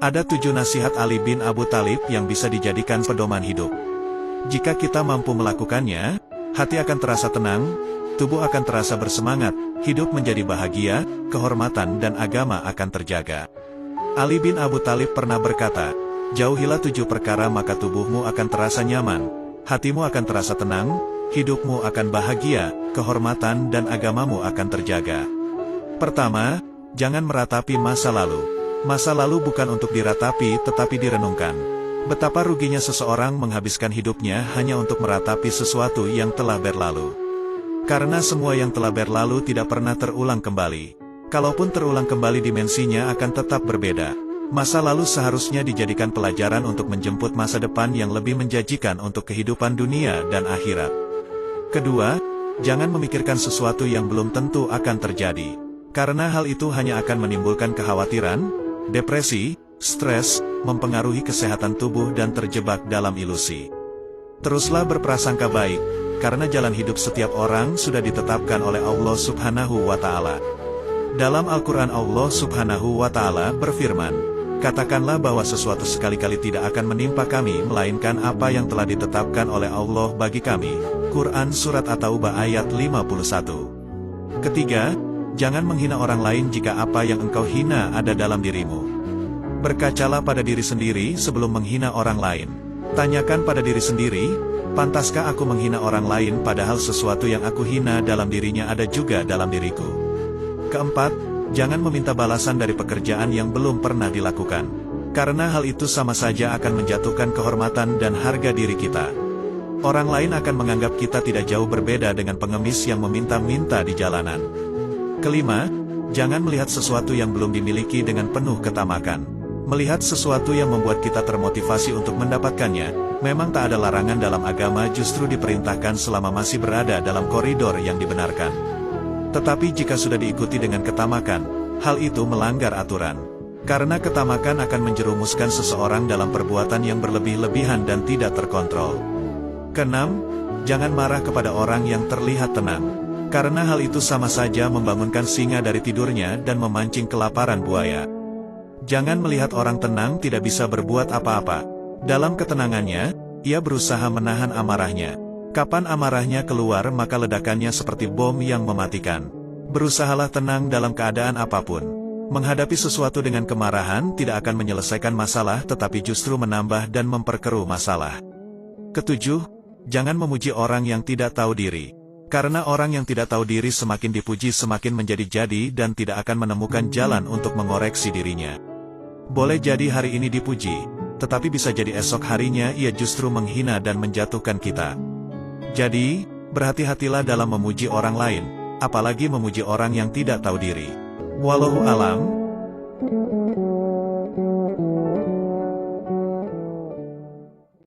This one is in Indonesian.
Ada 7 nasihat Ali bin Abu Thalib yang bisa dijadikan pedoman hidup. Jika kita mampu melakukannya, hati akan terasa tenang, tubuh akan terasa bersemangat, hidup menjadi bahagia, kehormatan dan agama akan terjaga. Ali bin Abu Thalib pernah berkata, "Jauhilah 7 perkara maka tubuhmu akan terasa nyaman, hatimu akan terasa tenang, hidupmu akan bahagia, kehormatan dan agamamu akan terjaga." Pertama, jangan meratapi masa lalu. Masa lalu bukan untuk diratapi tetapi direnungkan. Betapa ruginya seseorang menghabiskan hidupnya hanya untuk meratapi sesuatu yang telah berlalu. Karena semua yang telah berlalu tidak pernah terulang kembali. Kalaupun terulang kembali dimensinya akan tetap berbeda. Masa lalu seharusnya dijadikan pelajaran untuk menjemput masa depan yang lebih menjanjikan untuk kehidupan dunia dan akhirat. Kedua, jangan memikirkan sesuatu yang belum tentu akan terjadi. Karena hal itu hanya akan menimbulkan kekhawatiran, depresi, stres, mempengaruhi kesehatan tubuh dan terjebak dalam ilusi. Teruslah berprasangka baik, karena jalan hidup setiap orang sudah ditetapkan oleh Allah Subhanahu wa Ta'ala. Dalam Al-Quran Allah Subhanahu wa Ta'ala berfirman, "Katakanlah bahwa sesuatu sekali-kali tidak akan menimpa kami melainkan apa yang telah ditetapkan oleh Allah bagi kami." Quran Surat At-Taubah ayat 51. Ketiga, jangan menghina orang lain jika apa yang engkau hina ada dalam dirimu. Berkacalah pada diri sendiri sebelum menghina orang lain. Tanyakan pada diri sendiri, pantaskah aku menghina orang lain padahal sesuatu yang aku hina dalam dirinya ada juga dalam diriku. Keempat, jangan meminta balasan dari pekerjaan yang belum pernah dilakukan. Karena hal itu sama saja akan menjatuhkan kehormatan dan harga diri kita. Orang lain akan menganggap kita tidak jauh berbeda dengan pengemis yang meminta-minta di jalanan. Kelima, jangan melihat sesuatu yang belum dimiliki dengan penuh ketamakan. Melihat sesuatu yang membuat kita termotivasi untuk mendapatkannya, memang tak ada larangan dalam agama, justru diperintahkan selama masih berada dalam koridor yang dibenarkan. Tetapi jika sudah diikuti dengan ketamakan, hal itu melanggar aturan. Karena ketamakan akan menjerumuskan seseorang dalam perbuatan yang berlebih-lebihan dan tidak terkontrol. Keenam, jangan marah kepada orang yang terlihat tenang. Karena hal itu sama saja membangunkan singa dari tidurnya dan memancing kelaparan buaya. Jangan melihat orang tenang tidak bisa berbuat apa-apa. Dalam ketenangannya, ia berusaha menahan amarahnya. Kapan amarahnya keluar maka ledakannya seperti bom yang mematikan. Berusahalah tenang dalam keadaan apapun. Menghadapi sesuatu dengan kemarahan tidak akan menyelesaikan masalah tetapi justru menambah dan memperkeruh masalah. Ketujuh, jangan memuji orang yang tidak tahu diri. Karena orang yang tidak tahu diri semakin dipuji semakin menjadi-jadi dan tidak akan menemukan jalan untuk mengoreksi dirinya. Boleh jadi hari ini dipuji, tetapi bisa jadi esok harinya ia justru menghina dan menjatuhkan kita. Jadi, berhati-hatilah dalam memuji orang lain, apalagi memuji orang yang tidak tahu diri. Wallahu a'lam.